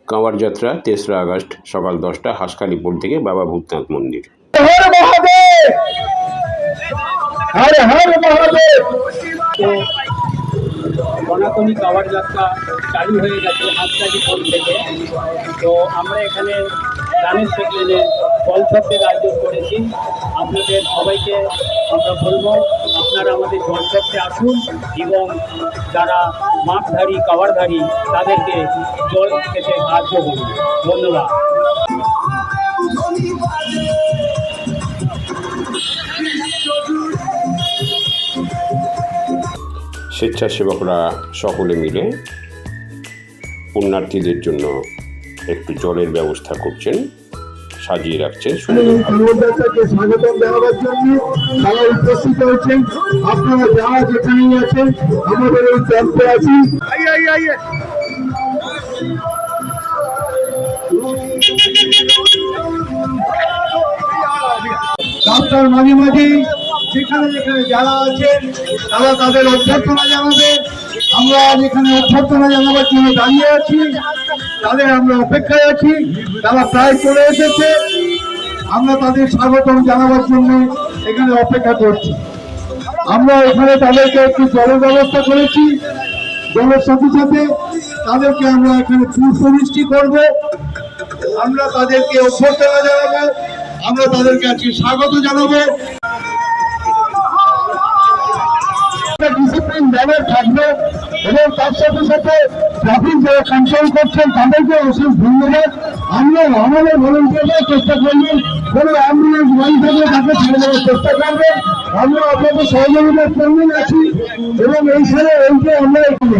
কাঁওয়াড় যাত্রা ৩রা আগস্ট সকাল 10টা হাঁসখালি পোল থেকে বাবা ভূতনাথ মন্দির। হর মহাদেব, হর হর মহাদেব। সনাতনী কাঁওয়াড় যাত্রা চালু হয়ে গেছে হাঁসখালি পোল থেকে। তো আমরা এখানে গানের সেখানে জলছত্রের আয়োজন করেছি। আপনাদের সবাইকে আমরা বলবো আপনারা আমাদের জলছত্রে আসুন এবং যারা মাছধারী কাঁওয়াড়ধারী তাদেরকে জল খেতে সাহায্য করুন। ধন্যবাদ। স্বেচ্ছাসেবকরা সকলে মিলে পুণ্যার্থীদের জন্য একটু জলের ব্যবস্থা করছেন, সাজিয়ে রাখছেন। স্বাগতম জানাবার জন্য তারা উপস্থিত হয়েছেন। আপনারা যারা যেখানেই আছেন আমাদের এই ক্যাম্পে আছি। রাস্তার মাঝে মাঝে যেখানে যেখানে যারা আছেন তারা তাদের অভ্যর্থনা জানাবে। আমরা এখানে অভ্যর্থনা জানাবার জন্য দাঁড়িয়ে আছি, তাদের আমরা অপেক্ষায় আছি। তারা প্রায় চলে এসেছে, আমরা তাদের স্বাগতম জানাবার জন্য এখানে অপেক্ষা করছি। আমরা এখানে তাদেরকে একটু জলের ব্যবস্থা করেছি, জলের সাথে সাথে তাদেরকে আমরা এখানে পুষ্পবৃষ্টি করবো। আমরা তাদেরকে অভ্যর্থনা জানাবো, আমরা তাদেরকে আজকে স্বাগত জানাবো। ডিসিপ্লিন ব্যানার থাকবে এবং তার সাথে সাথে ট্রাফিক যারা কন্ট্রোল করছেন তাদেরকে অশেষ ধন্যবাদ। আমরা আমাদের ভলেন্টিয়াররা চেষ্টা করবেন, কোনো অ্যাম্বুলেন্স গাড়ি থাকলে তাকে ছেড়ে দেওয়ার চেষ্টা করবেন। আমরা আপনাদের সহযোগিতার সঙ্গে আছি এবং এইখানে এইটা আমরা এখানে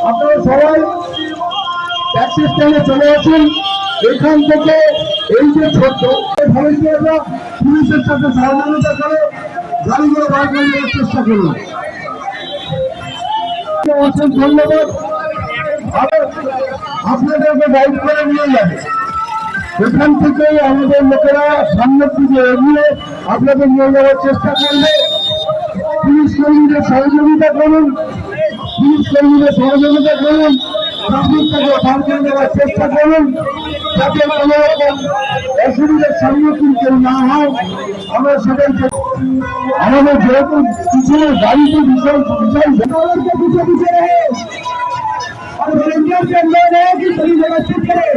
আপনারা সবাই ট্যাক্সি স্ট্যান্ডে চলে আসুন। এখান থেকে এই যে ছোট্ট ভলেন্টিয়াররা পুলিশের সাথে সহযোগিতা করে গাড়িগুলো বার করে দেওয়ার চেষ্টা করুন। অশেষ ধন্যবাদ। আপনাদেরকে গাইড করে নিয়ে যাবে। এখান থেকে আমাদের লোকেরা সামনের দিকে এগিয়ে আপনাদের নিয়ে যাওয়ার চেষ্টা করবে। পুলিশ কর্মীদের সহযোগিতা করুন, পুলিশ কর্মীদের সহযোগিতা করুন, ট্রাফিক থেকে বার করে দেওয়ার চেষ্টা করুন যাতে কোনো রকম অসুবিধার সম্মুখীন কেউ না হয়। আমরা সেটাই আমাদের যেহেতু পিছনে গাড়িতে বিশাল বিশাল পিছিয়ে পিছিয়ে রহে और वॉलंटियर के अंदर है कि सही व्यवस्थित करें।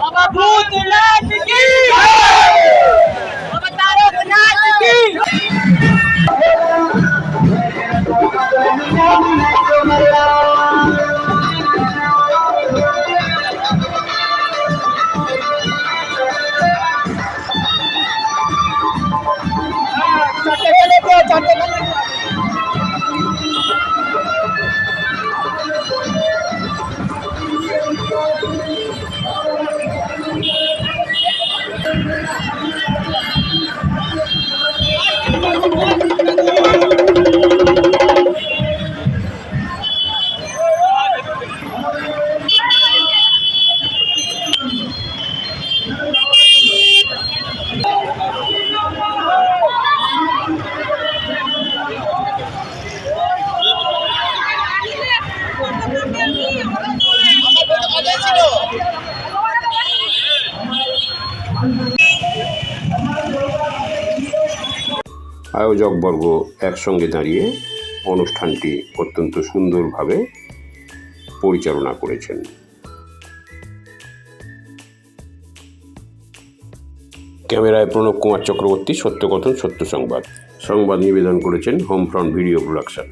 बाबा भूतनाथ की, बाबा तारकनाथ की। আয়োজকবর্গ একসঙ্গে দাঁড়িয়ে অনুষ্ঠানটি অত্যন্ত সুন্দরভাবে পরিচালনা করেছেন। ক্যামেরায় প্রণব কুমার চক্রবর্তী, সত্যকথন সত্য সংবাদ। সংবাদ নিবেদন করেছেন হোমফ্রন্ট ভিডিও প্রোডাকশন।